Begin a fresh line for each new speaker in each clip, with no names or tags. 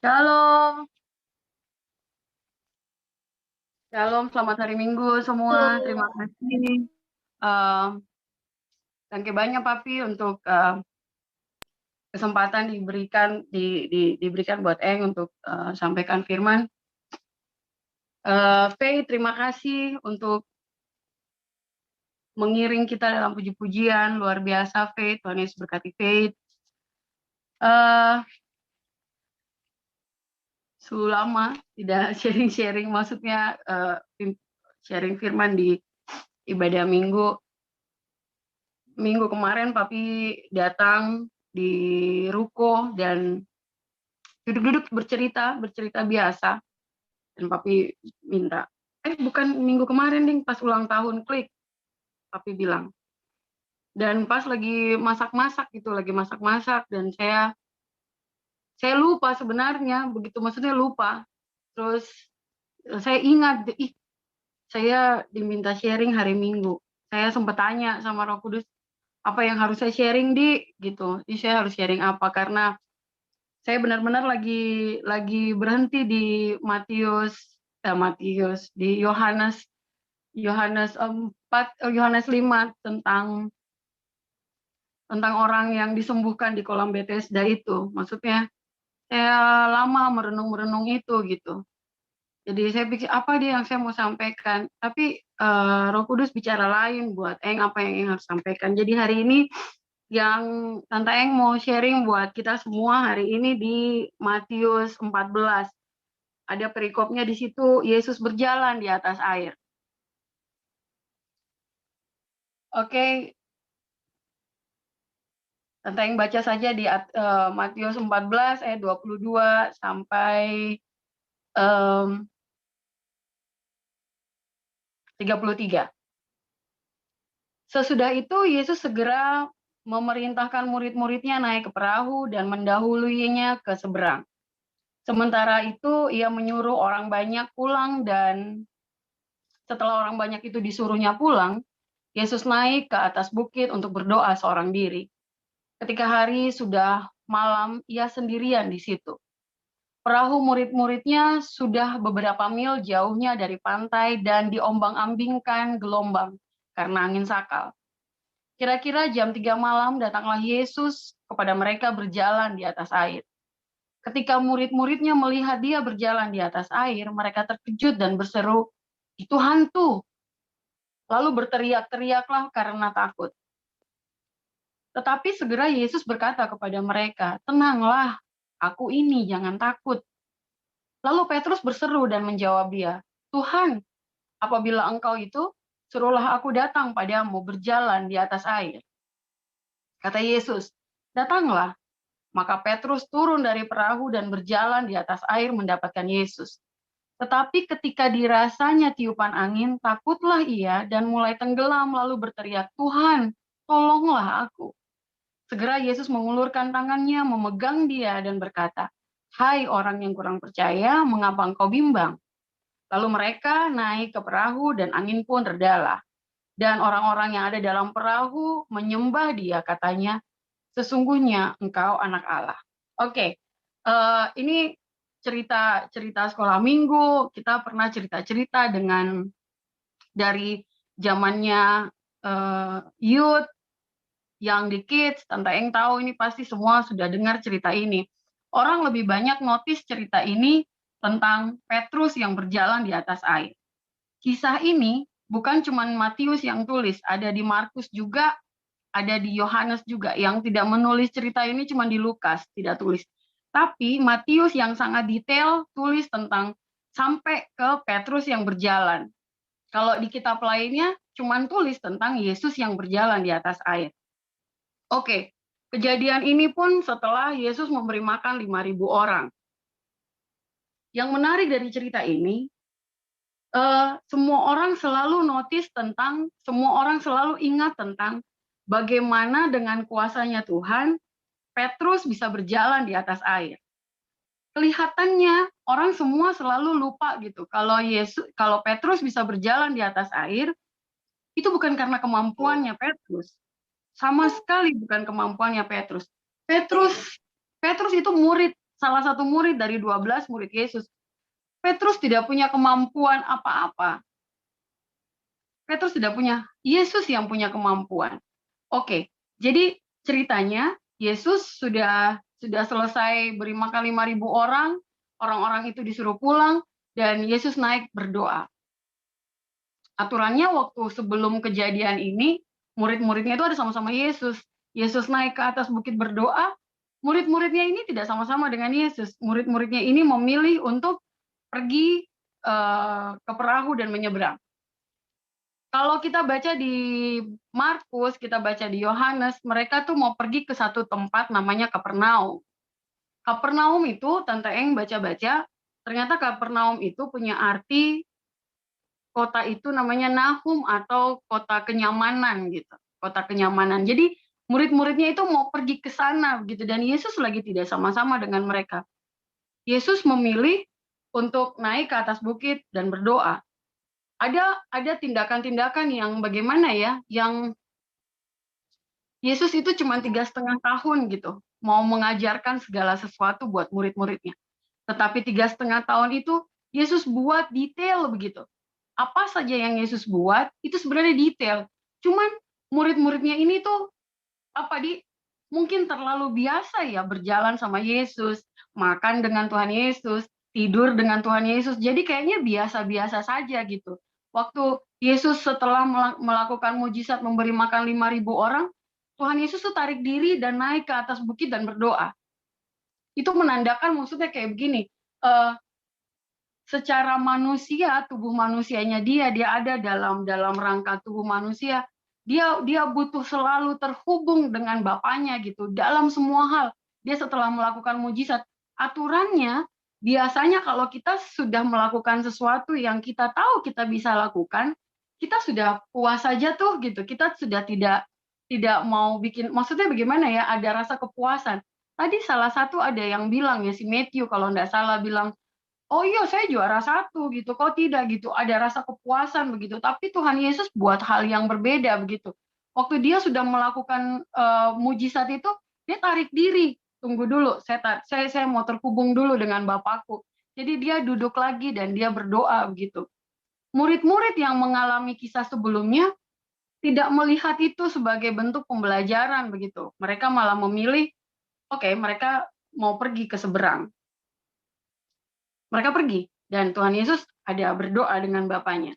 Shalom, shalom, selamat hari Minggu semua. Terima kasih. Eh, Thank you banyak Papi untuk kesempatan diberikan buat Eng untuk sampaikan firman. Faye, terima kasih untuk mengiring kita dalam puji-pujian luar biasa, Faye. Tuhan Yesus berkati Faye. Sudah lama tidak sharing-sharing, maksudnya sharing firman di ibadah Minggu. Minggu kemarin Papi datang di ruko dan duduk-duduk bercerita biasa, dan Papi minta, bukan minggu kemarin ding, pas ulang tahun klik, Papi bilang, dan pas lagi masak-masak gitu, dan saya lupa sebenarnya, begitu maksudnya lupa, terus saya ingat, saya diminta sharing hari Minggu, saya sempat tanya sama Roh Kudus, apa yang harus saya sharing gitu, saya harus sharing apa, karena saya benar-benar lagi berhenti di di Yohanes 4, Yohanes 5 tentang orang yang disembuhkan di kolam Bethesda itu. Maksudnya saya lama merenung itu gitu. Jadi saya pikir apa dia yang saya mau sampaikan, tapi Roh Kudus bicara lain buat apa yang Eng harus sampaikan. Jadi hari ini yang Tante Eng mau sharing buat kita semua hari ini di Matius 14. Ada perikopnya di situ, Yesus berjalan di atas air. Oke, Tante Eng baca saja di Matius 14 ayat 22 sampai 33. Sesudah itu Yesus segera memerintahkan murid-muridnya naik ke perahu dan mendahuluinya ke seberang. Sementara itu ia menyuruh orang banyak pulang, dan setelah orang banyak itu disuruhnya pulang, Yesus naik ke atas bukit untuk berdoa seorang diri. Ketika hari sudah malam, ia sendirian di situ. Perahu murid-muridnya sudah beberapa mil jauhnya dari pantai dan diombang-ambingkan gelombang karena angin sakal. Kira-kira jam 3 malam datanglah Yesus kepada mereka berjalan di atas air. Ketika murid-muridnya melihat dia berjalan di atas air, mereka terkejut dan berseru, "Itu hantu!" Lalu berteriak-teriaklah karena takut. Tetapi segera Yesus berkata kepada mereka, "Tenanglah, aku ini, jangan takut." Lalu Petrus berseru dan menjawab dia, "Tuhan, apabila engkau itu, suruhlah aku datang padamu berjalan di atas air." Kata Yesus, "Datanglah." Maka Petrus turun dari perahu dan berjalan di atas air mendapatkan Yesus. Tetapi ketika dirasanya tiupan angin, takutlah ia dan mulai tenggelam lalu berteriak, "Tuhan, tolonglah aku." Segera Yesus mengulurkan tangannya, memegang dia dan berkata, "Hai orang yang kurang percaya, mengapa engkau bimbang?" Lalu mereka naik ke perahu dan angin pun redalah. Dan orang-orang yang ada dalam perahu menyembah dia, katanya, "Sesungguhnya engkau anak Allah." Oke, ini cerita sekolah minggu. Kita pernah cerita-cerita dengan dari zamannya youth, yang di kids. Tante Eng tahu ini pasti semua sudah dengar cerita ini. Orang lebih banyak notice cerita ini tentang Petrus yang berjalan di atas air. Kisah ini bukan cuma Matius yang tulis, ada di Markus juga, ada di Yohanes juga. Yang tidak menulis cerita ini cuma di Lukas, tidak tulis. Tapi Matius yang sangat detail tulis tentang sampai ke Petrus yang berjalan. Kalau di kitab lainnya cuma tulis tentang Yesus yang berjalan di atas air. Oke, kejadian ini pun setelah Yesus memberi makan 5.000 orang. Yang menarik dari cerita ini, semua orang selalu notice tentang, semua orang selalu ingat tentang bagaimana dengan kuasanya Tuhan, Petrus bisa berjalan di atas air. Kelihatannya orang semua selalu lupa gitu, kalau Petrus bisa berjalan di atas air, itu bukan karena kemampuannya Petrus. Sama sekali bukan kemampuannya Petrus. Petrus itu murid salah satu murid dari 12 murid Yesus. Petrus tidak punya kemampuan apa-apa. Petrus tidak punya, Yesus yang punya kemampuan. Oke, jadi ceritanya Yesus sudah selesai beri makan 5.000 orang, orang-orang itu disuruh pulang, dan Yesus naik berdoa. Aturannya waktu sebelum kejadian ini, murid-muridnya itu ada sama-sama Yesus. Yesus naik ke atas bukit berdoa, murid-muridnya ini tidak sama-sama dengan Yesus. Murid-muridnya ini memilih untuk pergi ke perahu dan menyeberang. Kalau kita baca di Markus, kita baca di Yohanes, mereka tuh mau pergi ke satu tempat namanya Kapernaum. Kapernaum itu, Tante Eng baca-baca, ternyata Kapernaum itu punya arti kota itu namanya Nahum atau kota kenyamanan gitu. Kota kenyamanan. Jadi murid-muridnya itu mau pergi ke sana gitu, dan Yesus lagi tidak sama-sama dengan mereka. Yesus memilih untuk naik ke atas bukit dan berdoa. Ada tindakan-tindakan yang bagaimana ya, yang Yesus itu cuma 3,5 tahun gitu, mau mengajarkan segala sesuatu buat murid-muridnya. Tetapi 3,5 tahun itu Yesus buat detail begitu. Apa saja yang Yesus buat itu sebenarnya detail. Cuman murid-muridnya ini tuh mungkin terlalu biasa ya berjalan sama Yesus, makan dengan Tuhan Yesus, tidur dengan Tuhan Yesus. Jadi kayaknya biasa-biasa saja gitu. Waktu Yesus setelah melakukan mujizat memberi makan 5.000 orang, Tuhan Yesus tuh tarik diri dan naik ke atas bukit dan berdoa. Itu menandakan maksudnya kayak begini, secara manusia, tubuh manusianya dia ada dalam rangka tubuh manusia, dia butuh selalu terhubung dengan Bapaknya gitu dalam semua hal. Dia setelah melakukan mujizat, aturannya biasanya kalau kita sudah melakukan sesuatu yang kita tahu kita bisa lakukan, kita sudah puas saja tuh gitu. Kita sudah tidak mau bikin, maksudnya bagaimana ya, ada rasa kepuasan. Tadi salah satu ada yang bilang ya, si Matthew kalau nggak salah bilang, oh iya saya juara 1 gitu, kok tidak gitu, ada rasa kepuasan begitu. Tapi Tuhan Yesus buat hal yang berbeda begitu. Waktu dia sudah melakukan mujizat itu, dia tarik diri, tunggu dulu, saya mau terhubung dulu dengan Bapakku. Jadi dia duduk lagi dan dia berdoa begitu. Murid-murid yang mengalami kisah sebelumnya tidak melihat itu sebagai bentuk pembelajaran begitu. Mereka malah memilih, oke, mereka mau pergi ke seberang. Mereka pergi, dan Tuhan Yesus ada berdoa dengan Bapaknya.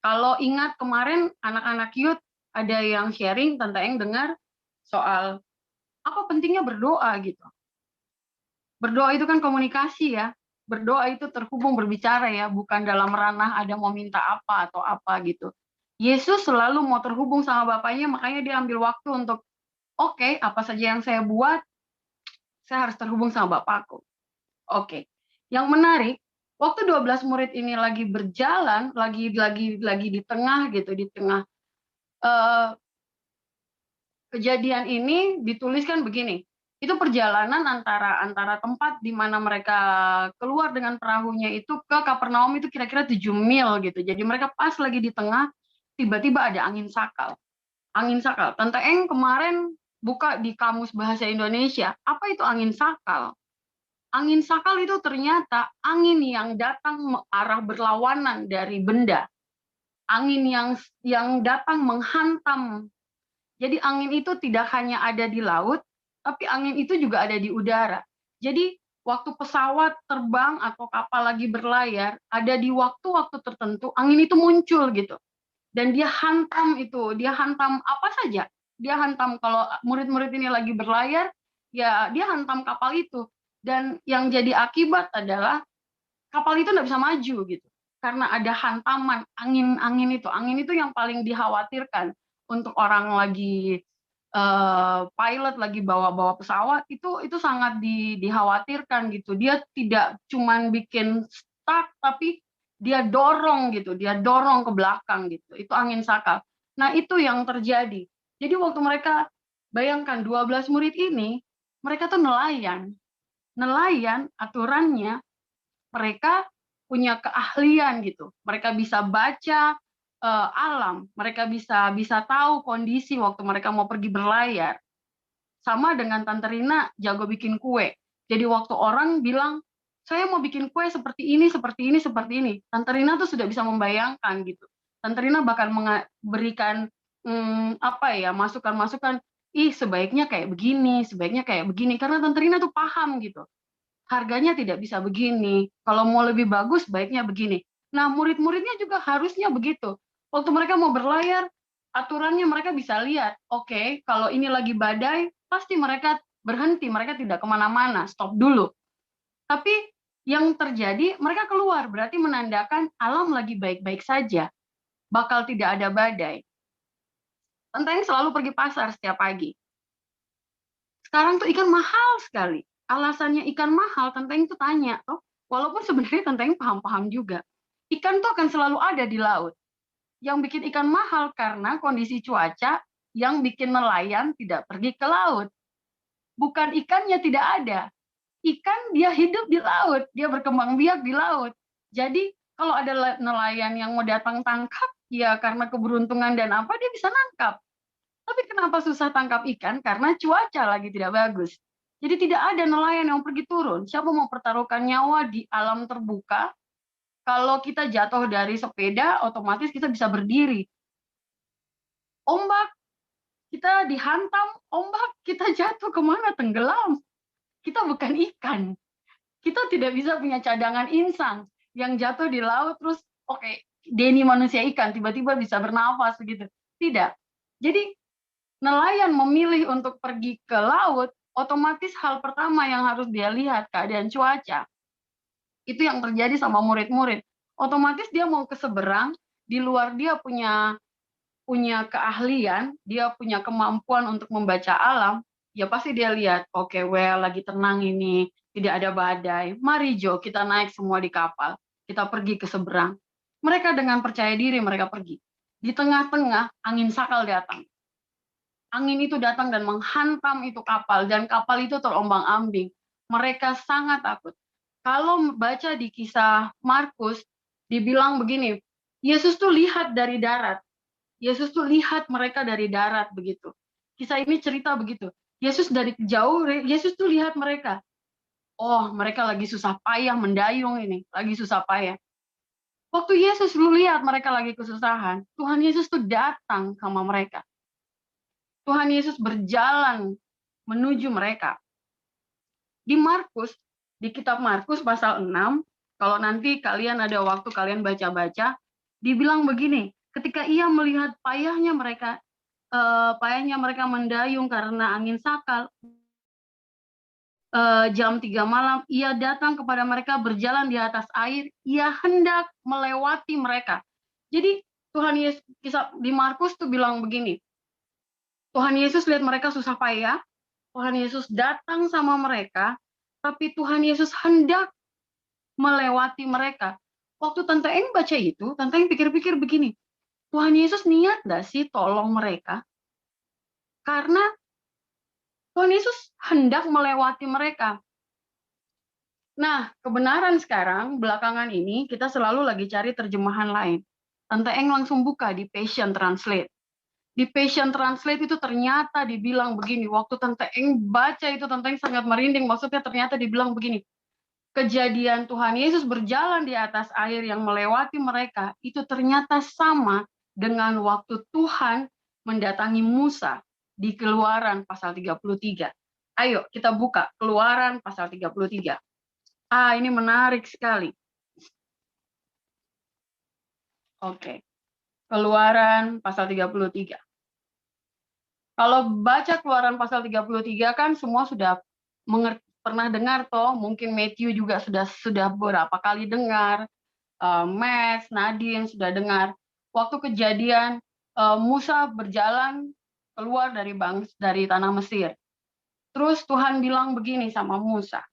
Kalau ingat kemarin anak-anak youth ada yang sharing, Tante Eng dengar soal apa pentingnya berdoa gitu. Berdoa itu kan komunikasi ya. Berdoa itu terhubung berbicara ya, bukan dalam ranah ada mau minta apa atau apa gitu. Yesus selalu mau terhubung sama Bapaknya, makanya dia ambil waktu untuk, oke, apa saja yang saya buat, saya harus terhubung sama Bapakku. Oke. Yang menarik, waktu 12 murid ini lagi berjalan, lagi di tengah gitu, di tengah kejadian ini dituliskan begini. Itu perjalanan antara tempat di mana mereka keluar dengan perahunya itu ke Kapernaum itu kira-kira 7 mil gitu. Jadi mereka pas lagi di tengah, tiba-tiba ada angin sakal. Angin sakal. Tante Eng kemarin buka di Kamus Bahasa Indonesia. Apa itu angin sakal? Angin sakal itu ternyata angin yang datang arah berlawanan dari benda. Angin yang datang menghantam. Jadi angin itu tidak hanya ada di laut, tapi angin itu juga ada di udara. Jadi waktu pesawat terbang atau kapal lagi berlayar, ada di waktu-waktu tertentu angin itu muncul gitu. Dan dia hantam apa saja. Dia hantam, kalau murid-murid ini lagi berlayar, ya dia hantam kapal itu. Dan yang jadi akibat adalah kapal itu nggak bisa maju gitu. Karena ada hantaman angin itu yang paling dikhawatirkan untuk orang lagi pilot lagi bawa pesawat, itu sangat dikhawatirkan gitu. Dia tidak cuman bikin stuck, tapi dia dorong ke belakang gitu. Itu angin sakal. Nah itu yang terjadi. Jadi waktu mereka, bayangkan 12 murid ini, mereka tuh nelayan aturannya, mereka punya keahlian gitu. Mereka bisa baca alam, mereka bisa tahu kondisi waktu mereka mau pergi berlayar. Sama dengan Tante Rina jago bikin kue. Jadi waktu orang bilang, saya mau bikin kue seperti ini, seperti ini, seperti ini. Tante Rina tuh sudah bisa membayangkan gitu. Tante Rina bakal memberikan masukan-masukan, ih sebaiknya kayak begini, sebaiknya kayak begini. Karena Tante Rina tuh paham gitu. Harganya tidak bisa begini. Kalau mau lebih bagus, baiknya begini. Nah, murid-muridnya juga harusnya begitu. Waktu mereka mau berlayar, aturannya mereka bisa lihat. Oke, kalau ini lagi badai, pasti mereka berhenti. Mereka tidak kemana-mana, stop dulu. Tapi yang terjadi, mereka keluar. Berarti menandakan alam lagi baik-baik saja. Bakal tidak ada badai. Tenteng selalu pergi pasar setiap pagi. Sekarang tuh ikan mahal sekali. Alasannya ikan mahal, Tenteng tuh tanya, oh, walaupun sebenarnya Tenteng paham-paham juga. Ikan tuh akan selalu ada di laut. Yang bikin ikan mahal karena kondisi cuaca yang bikin nelayan tidak pergi ke laut. Bukan ikannya tidak ada. Ikan dia hidup di laut, dia berkembang biak di laut. Jadi kalau ada nelayan yang mau datang tangkap, ya karena keberuntungan dan apa dia bisa nangkap. Tapi kenapa susah tangkap ikan? Karena cuaca lagi tidak bagus. Jadi tidak ada nelayan yang pergi turun. Siapa mau pertaruhkan nyawa di alam terbuka? Kalau kita jatuh dari sepeda, otomatis kita bisa berdiri. Ombak, kita dihantam, ombak, kita jatuh kemana? Tenggelam. Kita bukan ikan. Kita tidak bisa punya cadangan insang yang jatuh di laut, terus oke, Denny manusia ikan, tiba-tiba bisa bernafas begitu. Tidak. Jadi nelayan memilih untuk pergi ke laut, otomatis hal pertama yang harus dia lihat keadaan cuaca. Itu yang terjadi sama murid-murid. Otomatis dia mau ke seberang, di luar dia punya keahlian, dia punya kemampuan untuk membaca alam, ya pasti dia lihat, oke, lagi tenang ini, tidak ada badai. Mari Jo, kita naik semua di kapal, kita pergi ke seberang. Mereka dengan percaya diri mereka pergi. Di tengah-tengah angin sakal datang. Angin itu datang dan menghantam itu kapal, dan kapal itu terombang-ambing. Mereka sangat takut. Kalau baca di kisah Markus, dibilang begini, Yesus tuh lihat dari darat. Yesus tuh lihat mereka dari darat begitu. Kisah ini cerita begitu. Yesus dari jauh, Yesus tuh lihat mereka. Oh, mereka lagi susah payah mendayung ini, lagi susah payah. Waktu Yesus lu lihat mereka lagi kesusahan, Tuhan Yesus tuh datang sama mereka. Tuhan Yesus berjalan menuju mereka. Di Markus, di kitab Markus pasal 6, kalau nanti kalian ada waktu kalian baca-baca, dibilang begini, ketika ia melihat payahnya mereka mendayung karena angin sakal, jam 3 malam, ia datang kepada mereka berjalan di atas air, ia hendak melewati mereka. Jadi Tuhan Yesus, kisah di Markus tuh bilang begini, Tuhan Yesus lihat mereka susah payah, Tuhan Yesus datang sama mereka, tapi Tuhan Yesus hendak melewati mereka. Waktu Tante Eng baca itu, Tante Eng pikir-pikir begini, Tuhan Yesus niat gak sih tolong mereka? Karena Tuhan Yesus hendak melewati mereka. Nah, kebenaran sekarang, belakangan ini, kita selalu lagi cari terjemahan lain. Tante Eng langsung buka di Passion Translate. Di Passion Translate itu ternyata dibilang begini, waktu Tante Eng baca itu, Tante Eng sangat merinding, maksudnya ternyata dibilang begini, kejadian Tuhan Yesus berjalan di atas air yang melewati mereka, itu ternyata sama dengan waktu Tuhan mendatangi Musa di Keluaran pasal 33. Ayo kita buka Keluaran pasal 33. Ini menarik sekali. Oke. Keluaran pasal 33. Kalau baca Keluaran pasal 33 kan semua sudah pernah dengar toh, mungkin Matthew juga sudah beberapa kali dengar, Max, Nadine sudah dengar. Waktu kejadian Musa berjalan keluar dari tanah Mesir. Terus Tuhan bilang begini sama Musa,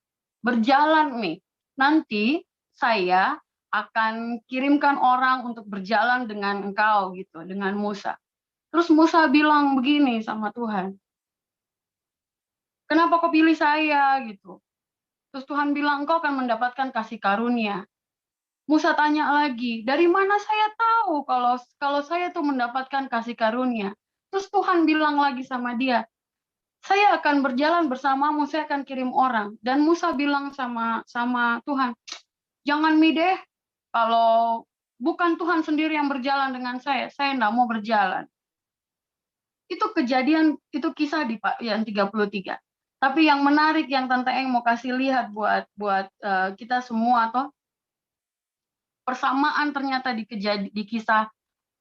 berjalan nih, nanti saya akan kirimkan orang untuk berjalan dengan engkau gitu, dengan Musa. Terus Musa bilang begini sama Tuhan, kenapa kau pilih saya gitu? Terus Tuhan bilang, engkau akan mendapatkan kasih karunia. Musa tanya lagi, dari mana saya tahu kalau saya tuh mendapatkan kasih karunia? Terus Tuhan bilang lagi sama dia, saya akan berjalan bersamamu, saya akan kirim orang. Dan Musa bilang sama Tuhan, jangan deh, kalau bukan Tuhan sendiri yang berjalan dengan saya enggak mau berjalan. Itu kejadian, itu kisah di yang 33. Tapi yang menarik yang Tante Eng mau kasih lihat buat kita semua, toh persamaan ternyata di kisah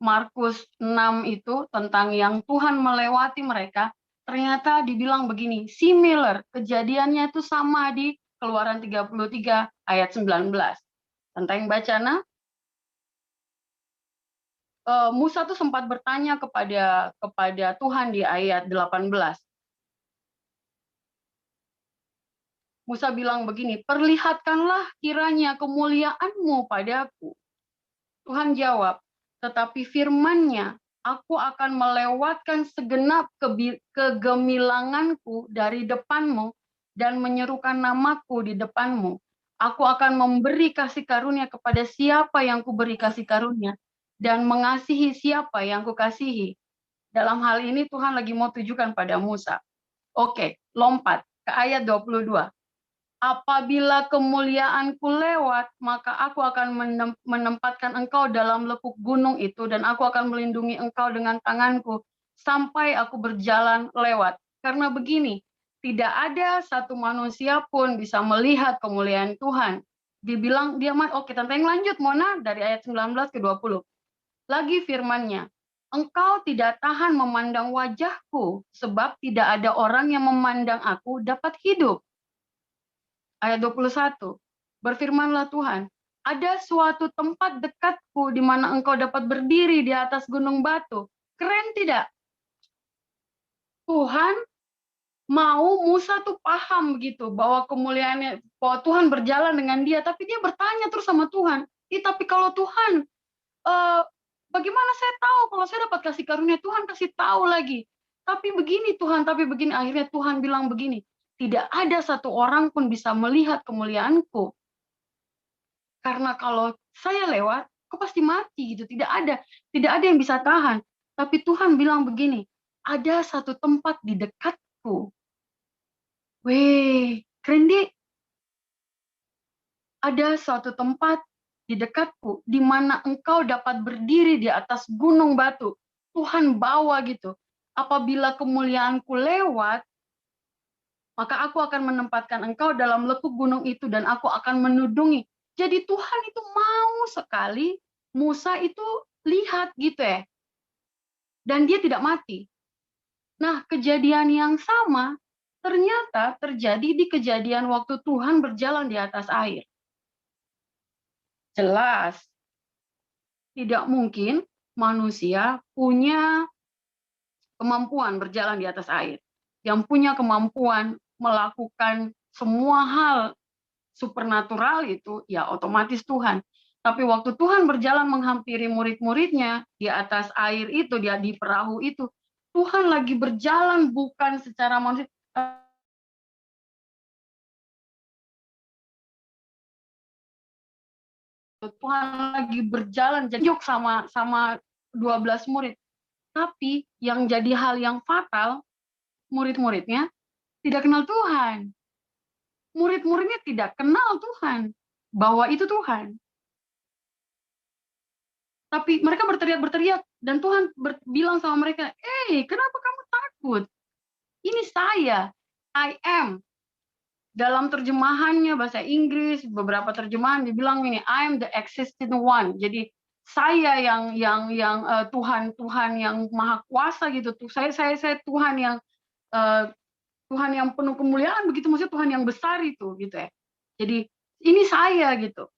Markus 6 itu tentang yang Tuhan melewati mereka, ternyata dibilang begini, similar, kejadiannya itu sama di Keluaran 33 ayat 19. Tentang bacana, Musa tuh sempat bertanya kepada Tuhan di ayat 18. Musa bilang begini, perlihatkanlah kiranya kemuliaanmu padaku. Tuhan jawab, tetapi firman-Nya, aku akan melewatkan segenap kegemilanganku dari depanmu dan menyerukan namaku di depanmu. Aku akan memberi kasih karunia kepada siapa yang kuberi kasih karunia dan mengasihi siapa yang kukasihi. Dalam hal ini Tuhan lagi mau tujukan pada Musa. Oke, lompat ke ayat 22. Apabila kemuliaanku lewat, maka aku akan menempatkan engkau dalam lekuk gunung itu, dan aku akan melindungi engkau dengan tanganku, sampai aku berjalan lewat. Karena begini, tidak ada satu manusia pun bisa melihat kemuliaan Tuhan. Dibilang, oke, Tante yang lanjut, Mona, dari ayat 19 ke 20. Lagi firman-Nya, engkau tidak tahan memandang wajahku, sebab tidak ada orang yang memandang aku dapat hidup. Ayat 21, berfirmanlah Tuhan, ada suatu tempat dekatku di mana engkau dapat berdiri di atas gunung batu. Keren tidak? Tuhan mau Musa tuh paham gitu, bahwa kemuliaannya, bahwa Tuhan berjalan dengan dia, tapi dia bertanya terus sama Tuhan, tapi kalau Tuhan, bagaimana saya tahu kalau saya dapat kasih karunia? Tuhan kasih tahu lagi. Tapi begini Tuhan, tapi begini. Akhirnya Tuhan bilang begini, tidak ada satu orang pun bisa melihat kemuliaanku. Karena kalau saya lewat, aku pasti mati gitu. Tidak ada yang bisa tahan. Tapi Tuhan bilang begini, ada satu tempat di dekatku. Weh, keren deh. Ada suatu tempat di dekatku, di mana engkau dapat berdiri di atas gunung batu. Tuhan bawa gitu. Apabila kemuliaanku lewat, maka aku akan menempatkan engkau dalam lekuk gunung itu, dan aku akan menudungi. Jadi Tuhan itu mau sekali Musa itu lihat gitu ya. Dan dia tidak mati. Nah, kejadian yang sama ternyata terjadi di kejadian waktu Tuhan berjalan di atas air. Jelas, tidak mungkin manusia punya kemampuan berjalan di atas air. Yang punya kemampuan melakukan semua hal supernatural itu ya otomatis Tuhan. Tapi waktu Tuhan berjalan menghampiri murid-muridnya di atas air itu, dia di perahu itu, Tuhan lagi berjalan bukan secara manusia. Tuhan lagi berjalan jejak sama 12 murid. Tapi yang jadi hal yang fatal, murid-muridnya tidak kenal Tuhan. Murid-muridnya tidak kenal Tuhan, bahwa itu Tuhan. Tapi mereka berteriak, dan Tuhan bilang sama mereka, kenapa kamu takut? Ini saya, I am. Dalam terjemahannya bahasa Inggris, beberapa terjemahan dibilang ini, I am the existing one. Jadi saya yang Tuhan yang maha kuasa gitu. Saya Tuhan yang Tuhan yang penuh kemuliaan, begitu, maksudnya Tuhan yang besar itu gitu ya. Jadi ini saya gitu.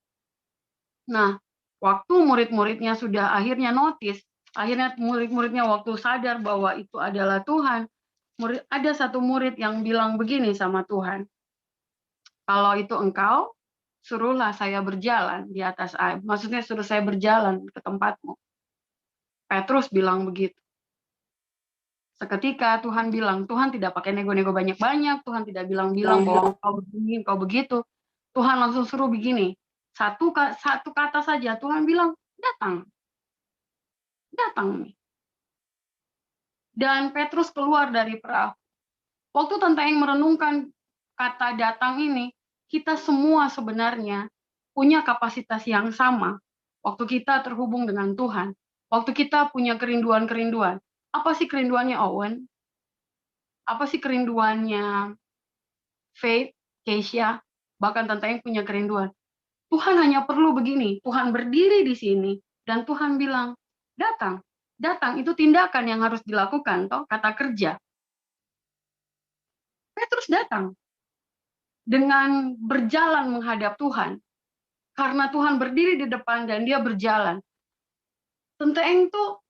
Nah, waktu murid-muridnya sudah akhirnya notice, akhirnya murid-muridnya waktu sadar bahwa itu adalah Tuhan, ada satu murid yang bilang begini sama Tuhan, kalau itu engkau, suruhlah saya berjalan di atas air. Maksudnya suruh saya berjalan ke tempatmu. Petrus bilang begitu. Seketika Tuhan bilang, Tuhan tidak pakai nego-nego banyak-banyak, Tuhan tidak bilang-bilang bahwa kau begini, kau begitu. Tuhan langsung suruh begini, satu kata saja, Tuhan bilang, datang. Datang. Dan Petrus keluar dari perahu. Waktu Tante Eng merenungkan kata datang ini, kita semua sebenarnya punya kapasitas yang sama. Waktu kita terhubung dengan Tuhan, waktu kita punya kerinduan-kerinduan. Apa sih kerinduannya Owen? Apa sih kerinduannya Faith, Keisha? Bahkan Tante Eng punya kerinduan. Tuhan hanya perlu begini, Tuhan berdiri di sini, dan Tuhan bilang, datang. Datang, itu tindakan yang harus dilakukan, toh, kata kerja. Petrus datang dengan berjalan menghadap Tuhan. Karena Tuhan berdiri di depan dan dia berjalan. Tante Eng tuh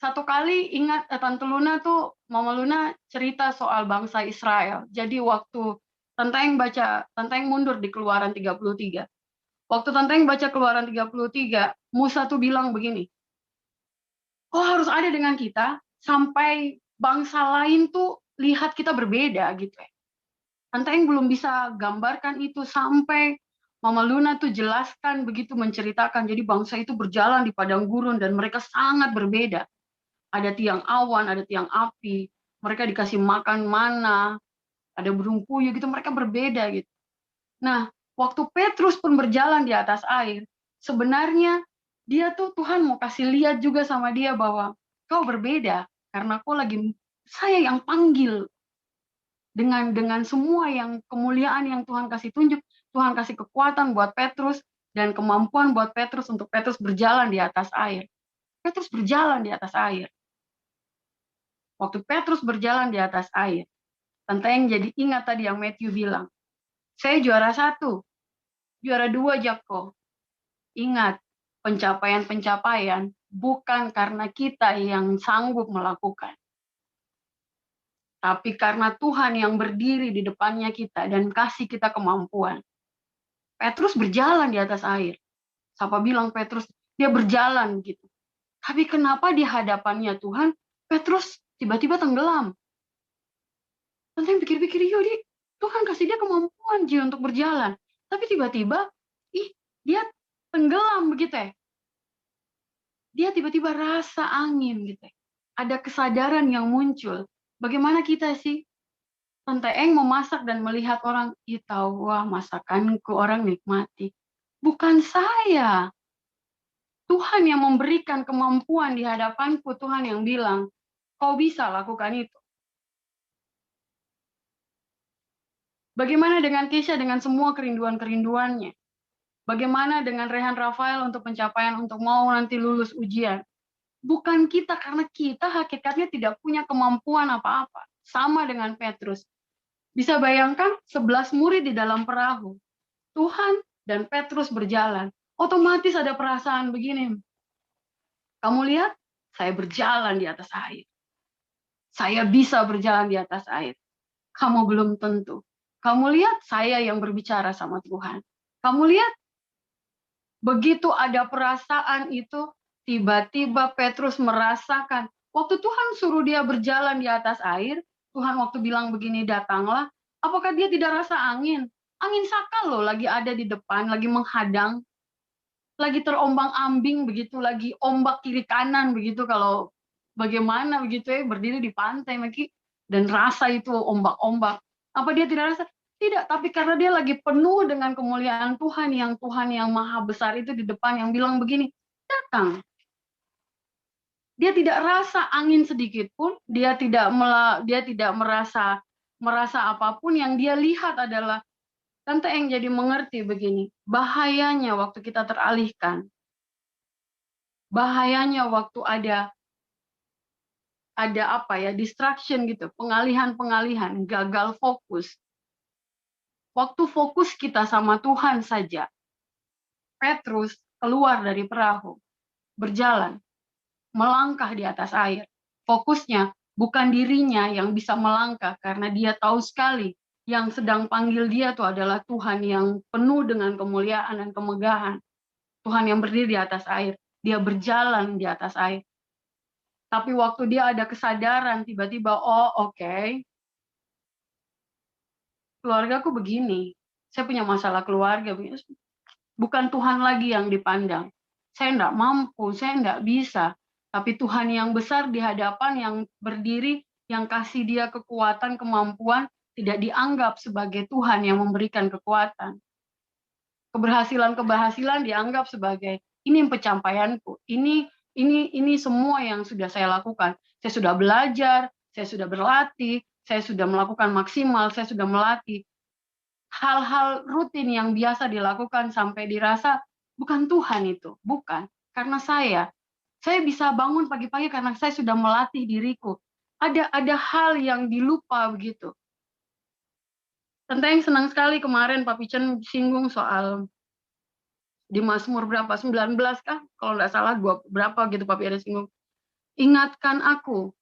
satu kali ingat, Tante Luna tuh, Mama Luna cerita soal bangsa Israel. Jadi waktu Tante Eng mundur di Keluaran 33. Waktu Tante Eng baca Keluaran 33, Musa tuh bilang begini, kok harus ada dengan kita sampai bangsa lain tuh lihat kita berbeda gitu ya. Tante Eng belum bisa gambarkan itu sampai Mama Luna tuh jelaskan begitu menceritakan. Jadi bangsa itu berjalan di padang gurun dan mereka sangat berbeda. Ada tiang awan, ada tiang api. Mereka dikasih makan mana, ada burung puyuh gitu. Mereka berbeda gitu. Nah, waktu Petrus pun berjalan di atas air, sebenarnya dia tuh Tuhan mau kasih lihat juga sama dia bahwa kau berbeda karena kau lagi saya yang panggil dengan semua yang kemuliaan yang Tuhan kasih tunjuk, Tuhan kasih kekuatan buat Petrus dan kemampuan buat Petrus untuk Petrus berjalan di atas air. Petrus berjalan di atas air. Waktu Petrus berjalan di atas air, Tante yang jadi ingat tadi yang Matthew bilang, saya juara 1, juara 2 Jako. Ingat, pencapaian-pencapaian bukan karena kita yang sanggup melakukan. Tapi karena Tuhan yang berdiri di depannya kita dan kasih kita kemampuan. Petrus berjalan di atas air. Siapa bilang Petrus, dia berjalan gitu. Tapi kenapa di hadapannya Tuhan, Petrus tiba-tiba tenggelam? Tante yang pikir-pikir, yuk Tuhan kasih dia kemampuan Ji untuk berjalan. Tapi tiba-tiba, dia tenggelam begitu ya. Dia tiba-tiba rasa angin gitu. Ada kesadaran yang muncul. Bagaimana kita sih? Tante Eng memasak dan melihat orang, tahu, wah masakanku orang nikmati. Bukan saya. Tuhan yang memberikan kemampuan di hadapanku, Tuhan yang bilang, kau bisa lakukan itu. Bagaimana dengan Keisha dengan semua kerinduan-kerinduannya? Bagaimana dengan Rehan Rafael untuk pencapaian, untuk mau nanti lulus ujian? Bukan kita, karena kita hakikatnya tidak punya kemampuan apa-apa. Sama dengan Petrus. Bisa bayangkan 11 murid di dalam perahu. Tuhan dan Petrus berjalan. Otomatis ada perasaan begini. Kamu lihat, saya berjalan di atas air. Saya bisa berjalan di atas air. Kamu belum tentu. Kamu lihat, saya yang berbicara sama Tuhan. Kamu lihat, begitu ada perasaan itu, tiba-tiba Petrus merasakan. Waktu Tuhan suruh dia berjalan di atas air, Tuhan waktu bilang begini, datanglah. Apakah dia tidak rasa angin? Angin saka loh, lagi ada di depan, lagi menghadang. Lagi terombang-ambing begitu, lagi ombak kiri kanan begitu, kalau bagaimana begitu ya, berdiri di pantai, dan rasa itu ombak-ombak. Apa dia tidak rasa? Tidak, tapi karena dia lagi penuh dengan kemuliaan Tuhan yang maha besar itu di depan yang bilang begini, datang. Dia tidak rasa angin sedikit pun, dia tidak merasa apapun. Yang dia lihat adalah Tante Eng jadi mengerti begini, bahayanya waktu kita teralihkan. Bahayanya waktu ada distraction gitu, pengalihan-pengalihan, gagal fokus. Waktu fokus kita sama Tuhan saja, Petrus keluar dari perahu, berjalan, melangkah di atas air. Fokusnya bukan dirinya yang bisa melangkah, karena dia tahu sekali yang sedang panggil dia itu adalah Tuhan yang penuh dengan kemuliaan dan kemegahan. Tuhan yang berdiri di atas air, dia berjalan di atas air. Tapi waktu dia ada kesadaran, tiba-tiba, oke. Keluargaku begini, saya punya masalah keluarga, bukan Tuhan lagi yang dipandang. Saya enggak mampu, saya enggak bisa. Tapi Tuhan yang besar di hadapan yang berdiri, yang kasih dia kekuatan, kemampuan, tidak dianggap sebagai Tuhan yang memberikan kekuatan. Keberhasilan-keberhasilan dianggap sebagai ini pencapaianku, ini semua yang sudah saya lakukan. Saya sudah belajar, saya sudah berlatih, saya sudah melakukan maksimal, saya sudah melatih. Hal-hal rutin yang biasa dilakukan sampai dirasa bukan Tuhan itu, bukan. Karena saya bisa bangun pagi-pagi karena saya sudah melatih diriku. Ada hal yang dilupa begitu. Tentang senang sekali kemarin Pak Pichen singgung soal di Mazmur berapa 19 kah kalau nggak salah berapa gitu Pak ada singgung, ingatkan aku,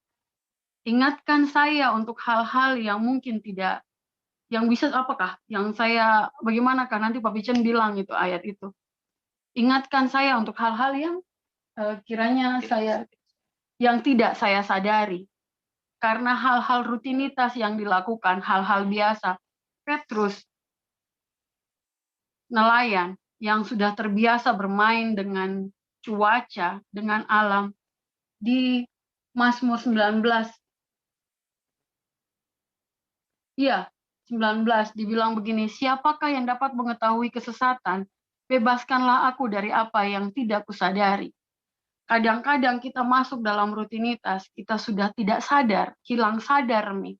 ingatkan saya untuk hal-hal yang mungkin tidak, yang bisa apakah yang saya bagaimanakah nanti Pak Pichen bilang itu ayat itu, ingatkan saya untuk hal-hal yang kiranya saya yang tidak saya sadari, karena hal-hal rutinitas yang dilakukan, hal-hal biasa. Petrus nelayan yang sudah terbiasa bermain dengan cuaca, dengan alam, di Mazmur 19. Iya, 19 dibilang begini, siapakah yang dapat mengetahui kesesatan? Bebaskanlah aku dari apa yang tidak kusadari. Kadang-kadang kita masuk dalam rutinitas, kita sudah tidak sadar, hilang sadar nih,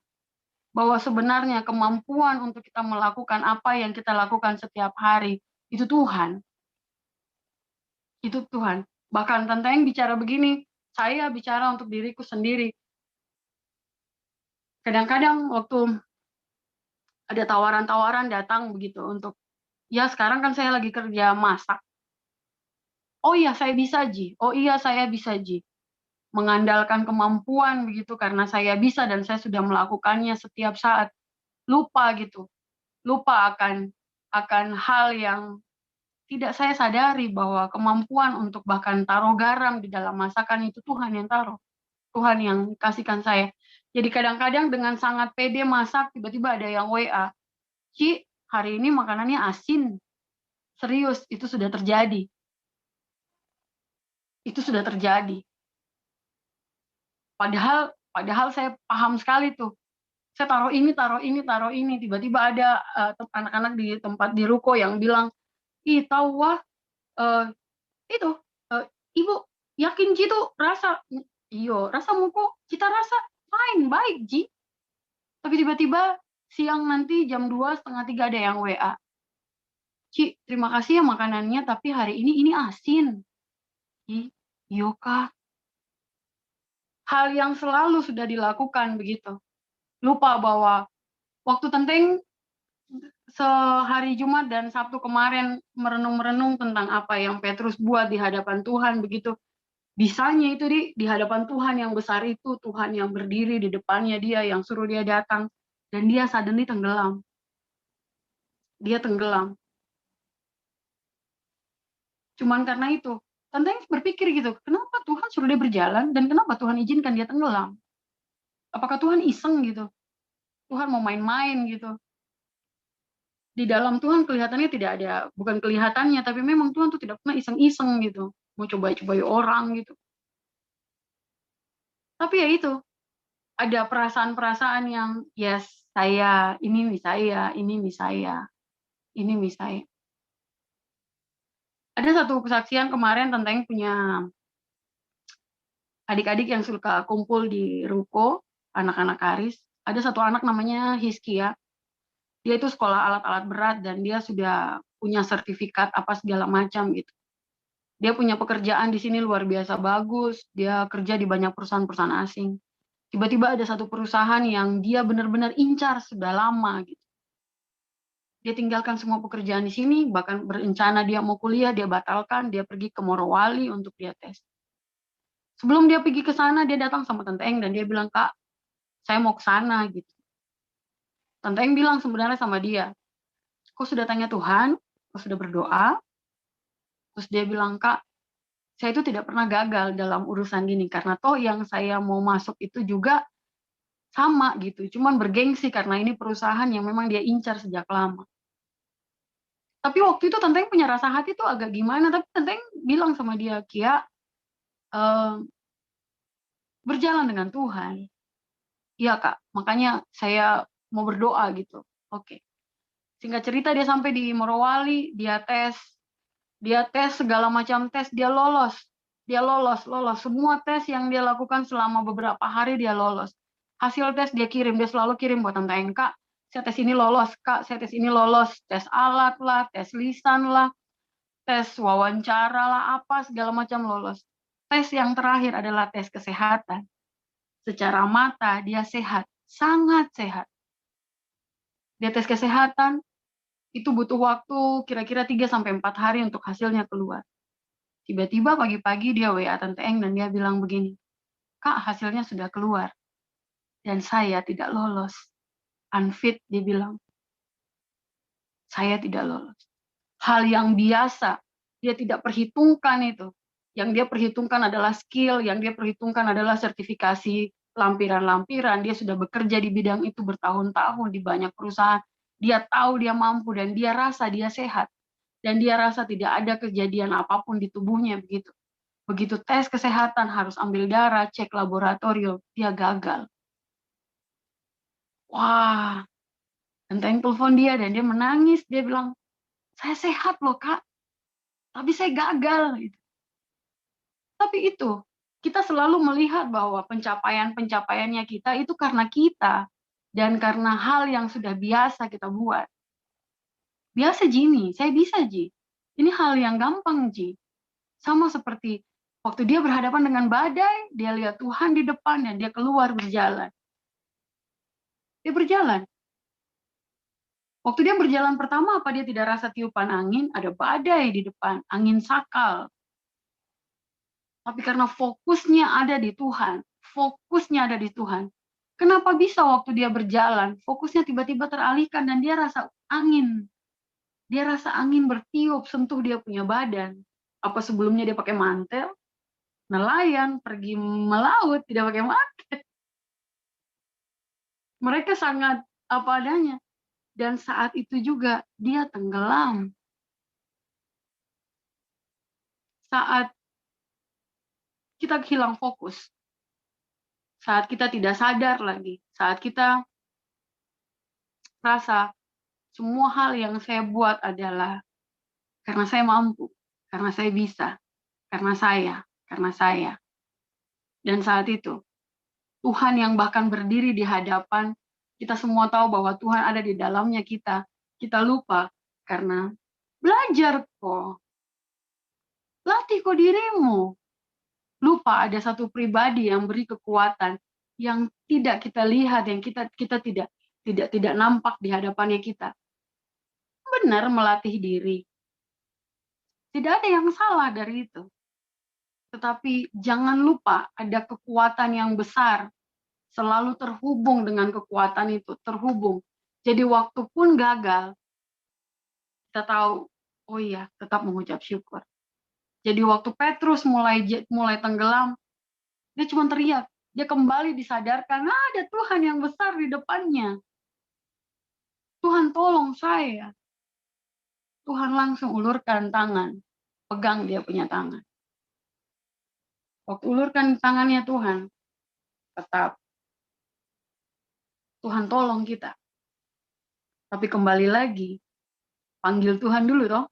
bahwa sebenarnya kemampuan untuk kita melakukan apa yang kita lakukan setiap hari, itu Tuhan. Itu Tuhan. Bahkan Tante yang bicara begini, saya bicara untuk diriku sendiri. Kadang-kadang waktu ada tawaran-tawaran datang begitu untuk, ya sekarang kan saya lagi kerja masak. Oh iya saya bisa Ji, oh iya saya bisa Ji. Mengandalkan kemampuan begitu karena saya bisa dan saya sudah melakukannya setiap saat. Lupa gitu, lupa akan hal yang tidak saya sadari bahwa kemampuan untuk bahkan taruh garam di dalam masakan itu Tuhan yang taruh. Tuhan yang kasihkan saya. Jadi kadang-kadang dengan sangat pede masak, tiba-tiba ada yang WA. Ci, hari ini makanannya asin. Serius, itu sudah terjadi. Itu sudah terjadi. Padahal saya paham sekali tuh. Saya taruh ini, taruh ini, taruh ini. Tiba-tiba ada anak-anak di tempat di ruko yang bilang, ih tahu wah, itu, ibu yakin Ji tuh rasa, iyo rasa muko, kita rasa fine, baik Ji. Tapi tiba-tiba siang nanti jam 2:30 ada yang WA. Ci, terima kasih ya makanannya, tapi hari ini asin. Iya kak. Hal yang selalu sudah dilakukan begitu. Lupa bahwa waktu Tenteng sehari Jumat dan Sabtu kemarin merenung-merenung tentang apa yang Petrus buat di hadapan Tuhan begitu. Bisanya itu di hadapan Tuhan yang besar itu, Tuhan yang berdiri di depannya dia, yang suruh dia datang. Dan dia suddenly tenggelam. Dia tenggelam. Cuman karena itu, Tante berpikir gitu, kenapa Tuhan suruh dia berjalan dan kenapa Tuhan izinkan dia tenggelam? Apakah Tuhan iseng gitu? Tuhan mau main-main gitu? Di dalam Tuhan kelihatannya tidak ada, bukan kelihatannya, tapi memang Tuhan tuh tidak pernah iseng-iseng gitu, mau coba-cobai orang gitu. Tapi ya itu, ada perasaan-perasaan yang, yes, saya, ini saya, ini saya, ini saya. Ada satu kesaksian kemarin tentang punya adik-adik yang suka kumpul di ruko, anak-anak Karis. Ada satu anak namanya Hiskia. Dia itu sekolah alat-alat berat dan dia sudah punya sertifikat apa segala macam gitu. Dia punya pekerjaan di sini luar biasa bagus. Dia kerja di banyak perusahaan-perusahaan asing. Tiba-tiba ada satu perusahaan yang dia benar-benar incar sudah lama gitu. Dia tinggalkan semua pekerjaan di sini, bahkan berencana dia mau kuliah, dia batalkan, dia pergi ke Morowali untuk dia tes. Sebelum dia pergi ke sana, dia datang sama Tante Eng dan dia bilang, Kak, saya mau ke sana gitu. Tante Eng bilang sebenarnya sama dia, kok sudah tanya Tuhan, kok sudah berdoa, terus dia bilang, Kak, saya itu tidak pernah gagal dalam urusan gini, karena toh yang saya mau masuk itu juga sama gitu, cuman bergengsi karena ini perusahaan yang memang dia incar sejak lama. Tapi waktu itu Tante Eng punya rasa hati tuh agak gimana, tapi Tante Eng bilang sama dia, Kia, berjalan dengan Tuhan. Iya Kak, makanya saya mau berdoa gitu. Oke. Singkat cerita dia sampai di Morowali, dia tes segala macam tes, dia lolos. Dia lolos. Semua tes yang dia lakukan selama beberapa hari dia lolos. Hasil tes dia kirim, dia selalu kirim buat Tante Eng, Kak, saya tes ini lolos, Kak, saya tes ini lolos. Tes alat lah, tes lisan lah, tes wawancara lah, apa, segala macam lolos. Tes yang terakhir adalah tes kesehatan. Secara mata dia sehat, sangat sehat. Dia tes kesehatan, itu butuh waktu kira-kira 3-4 hari untuk hasilnya keluar. Tiba-tiba pagi-pagi dia WA Tante Eng dan dia bilang begini, Kak, hasilnya sudah keluar. Dan saya tidak lolos. Unfit, dia bilang. Saya tidak lolos. Hal yang biasa, dia tidak perhitungkan itu. Yang dia perhitungkan adalah skill, yang dia perhitungkan adalah sertifikasi lampiran-lampiran. Dia sudah bekerja di bidang itu bertahun-tahun di banyak perusahaan. Dia tahu dia mampu dan dia rasa dia sehat. Dan dia rasa tidak ada kejadian apapun di tubuhnya begitu. Begitu tes kesehatan harus ambil darah, cek laboratorium, dia gagal. Wah, Tenteng telepon dia dan dia menangis. Dia bilang, saya sehat loh Kak, tapi saya gagal. Tapi itu, kita selalu melihat bahwa pencapaian-pencapaiannya kita itu karena kita. Dan karena hal yang sudah biasa kita buat. Biasa Ji, saya bisa Ji. Ini hal yang gampang Ji. Sama seperti waktu dia berhadapan dengan badai, dia lihat Tuhan di depan dan dia keluar berjalan. Dia berjalan. Waktu dia berjalan pertama, apa dia tidak rasa tiupan angin? Ada badai di depan, angin sakal. Tapi karena fokusnya ada di Tuhan, kenapa bisa waktu dia berjalan, fokusnya tiba-tiba teralihkan dan dia rasa angin. Dia rasa angin bertiup, sentuh dia punya badan. Apa sebelumnya dia pakai mantel? Nelayan, pergi melaut, tidak pakai mantel. Mereka sangat apa adanya. Dan saat itu juga dia tenggelam. Saat kita hilang fokus. Saat kita tidak sadar lagi. Saat kita rasa semua hal yang saya buat adalah karena saya mampu, karena saya bisa, karena saya. Dan saat itu, Tuhan yang bahkan berdiri di hadapan, kita semua tahu bahwa Tuhan ada di dalamnya kita. Kita lupa karena belajar kok. Latih kok dirimu. Lupa ada satu pribadi yang beri kekuatan yang tidak kita lihat, yang kita tidak nampak di hadapannya kita. Benar melatih diri. Tidak ada yang salah dari itu. Tetapi jangan lupa ada kekuatan yang besar. Selalu terhubung dengan kekuatan itu. Terhubung. Jadi waktu pun gagal, kita tahu, oh iya, tetap mengucap syukur. Jadi waktu Petrus mulai tenggelam, dia cuma teriak. Dia kembali disadarkan, ada Tuhan yang besar di depannya. Tuhan tolong saya. Tuhan langsung ulurkan tangan. Pegang dia punya tangan. Waktu ulurkan tangannya Tuhan, tetap Tuhan tolong kita. Tapi kembali lagi, panggil Tuhan dulu toh.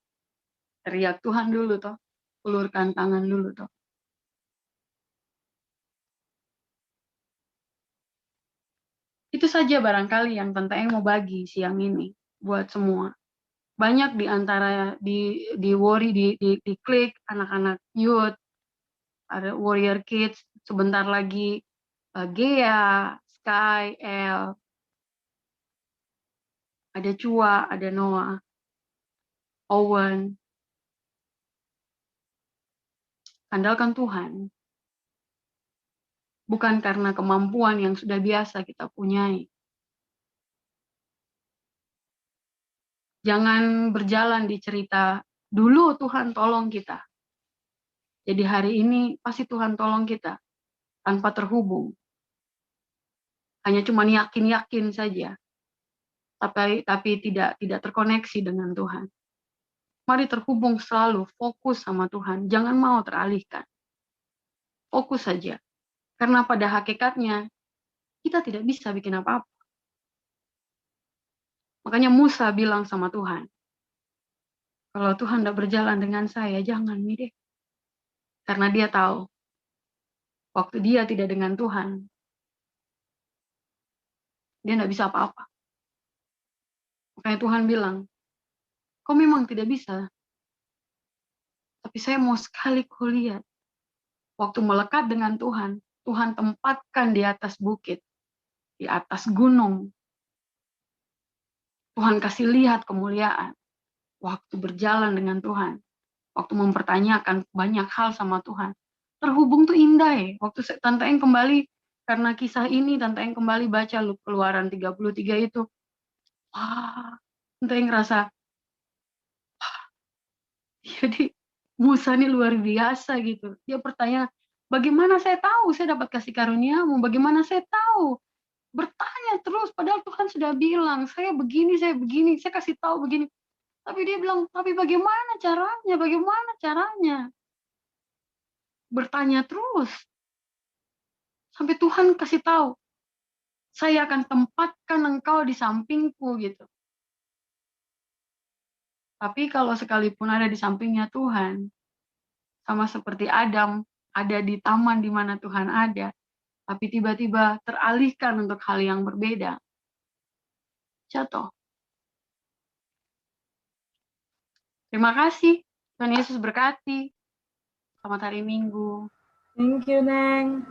Teriak Tuhan dulu toh. Ulurkan tangan dulu toh. Itu saja barangkali yang Tante Eng mau bagi siang ini buat semua. Banyak di antara di Worry, di Klik, anak-anak youth, ada Warrior Kids, sebentar lagi Gea, Sky, El, ada Chua, ada Noah, Owen. Andalkan Tuhan. Bukan karena kemampuan yang sudah biasa kita punyai. Jangan berjalan di cerita, dulu Tuhan tolong kita. Jadi hari ini pasti Tuhan tolong kita tanpa terhubung. Hanya cuma yakin-yakin saja. Tapi tidak terkoneksi dengan Tuhan. Mari terhubung selalu, fokus sama Tuhan. Jangan mau teralihkan. Fokus saja. Karena pada hakikatnya, kita tidak bisa bikin apa-apa. Makanya Musa bilang sama Tuhan, kalau Tuhan tidak berjalan dengan saya, jangan deh. Karena dia tahu, waktu dia tidak dengan Tuhan, dia tidak bisa apa-apa. Makanya Tuhan bilang, kau memang tidak bisa, tapi saya mau sekali kau lihat. Waktu melekat dengan Tuhan, Tuhan tempatkan di atas bukit, di atas gunung. Tuhan kasih lihat kemuliaan. Waktu berjalan dengan Tuhan, waktu mempertanyakan banyak hal sama Tuhan. Terhubung tuh indah ya. Waktu Tante Eng kembali, karena kisah ini, Tante Eng kembali baca Keluaran 33 itu. Wah, Tante Eng ngerasa, jadi Musa ini luar biasa gitu. Dia bertanya, bagaimana saya tahu saya dapat kasih karuniamu? Bagaimana saya tahu? Bertanya terus, padahal Tuhan sudah bilang, saya begini, saya kasih tahu begini. Tapi dia bilang, tapi bagaimana caranya? Bagaimana caranya? Bertanya terus. Sampai Tuhan kasih tahu, saya akan tempatkan engkau di sampingku gitu. Tapi kalau sekalipun ada di sampingnya Tuhan, sama seperti Adam, ada di taman di mana Tuhan ada, tapi tiba-tiba teralihkan untuk hal yang berbeda. Jatuh. Terima kasih. Tuhan Yesus berkati. Selamat hari Minggu.
Thank you, Neng.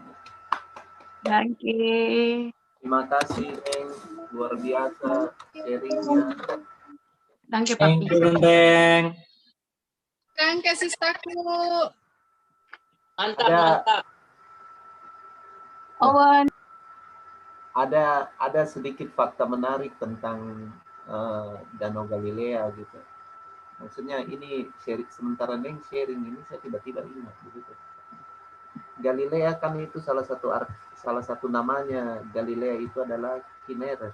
Thank you.
Terima kasih, Neng. Luar biasa sharingnya.
Thank you,
Thank
Papi.
you, Neng.
Thank you, Sistaku.
Mantap.
Owen.
Ada sedikit fakta menarik tentang Danau Galilea gitu. Maksudnya ini sementara Neng sharing ini saya tiba-tiba ingat begitu. Galilea kan itu salah satu namanya. Galilea itu adalah Kineret.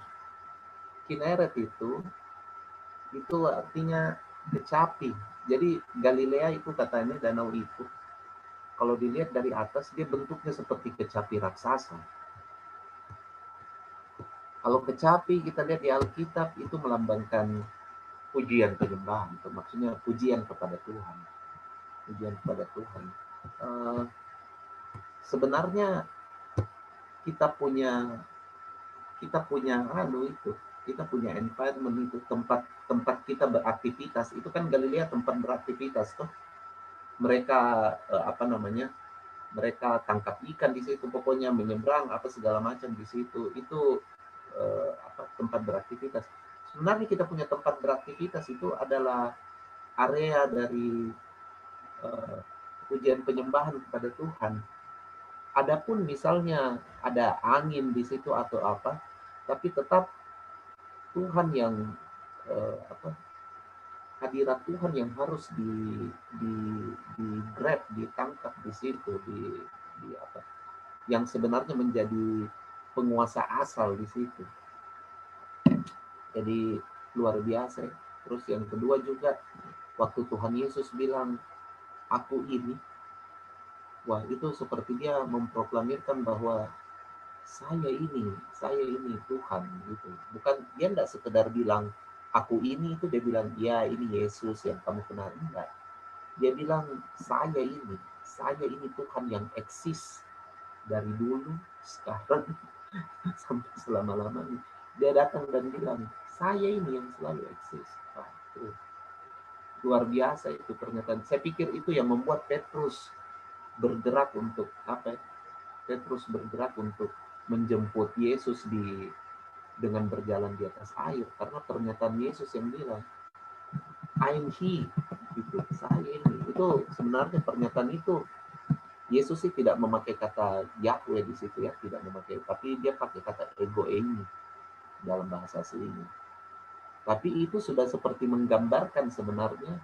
Kineret itu artinya kecapi. Jadi Galilea itu katanya danau itu, kalau dilihat dari atas dia bentuknya seperti kecapi raksasa. Kalau kecapi kita lihat di Alkitab itu melambangkan pujian penyembahan, maksudnya pujian kepada Tuhan. Pujian kepada Tuhan. Sebenarnya kita punya kita punya environment itu, tempat kita beraktivitas. Itu kan Galilea tempat beraktivitas toh. Mereka mereka tangkap ikan di situ, pokoknya menyeberang apa segala macam di situ. Itu tempat beraktivitas. Sebenarnya kita punya tempat beraktivitas itu adalah area dari pujian penyembahan kepada Tuhan. Adapun misalnya ada angin di situ atau apa, tapi tetap Tuhan yang hadirat Tuhan yang harus di grab, ditangkap di situ, di apa, yang sebenarnya menjadi penguasa asal di situ. Jadi luar biasa. Terus yang kedua juga, waktu Tuhan Yesus bilang, aku ini, wah itu seperti dia memproklamirkan bahwa saya ini Tuhan gitu. Bukan, dia enggak sekedar bilang aku ini, itu dia bilang ya ini Yesus yang kamu kenal, enggak. Dia bilang saya ini Tuhan yang eksis dari dulu, sekarang sampai selama-lamanya. Dia datang dan bilang saya ini yang selalu eksis. Wah, itu luar biasa itu pernyataan. Saya pikir itu yang membuat Petrus bergerak untuk apa? Petrus bergerak untuk menjemput Yesus dengan berjalan di atas air, karena pernyataan Yesus yang bilang I'm He, gitu, saya ini. Itu sebenarnya pernyataan itu Yesus sih tidak memakai kata Yahweh di situ ya, tidak memakai, tapi dia pakai kata ego ini dalam bahasa aslinya. Tapi itu sudah seperti menggambarkan sebenarnya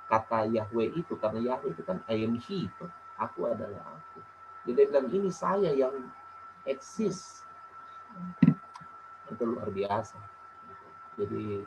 kata Yahweh itu, karena Yahweh itu kan I am He, itu aku adalah aku. Jadi dia bilang ini saya yang eksis. Itu luar biasa. Jadi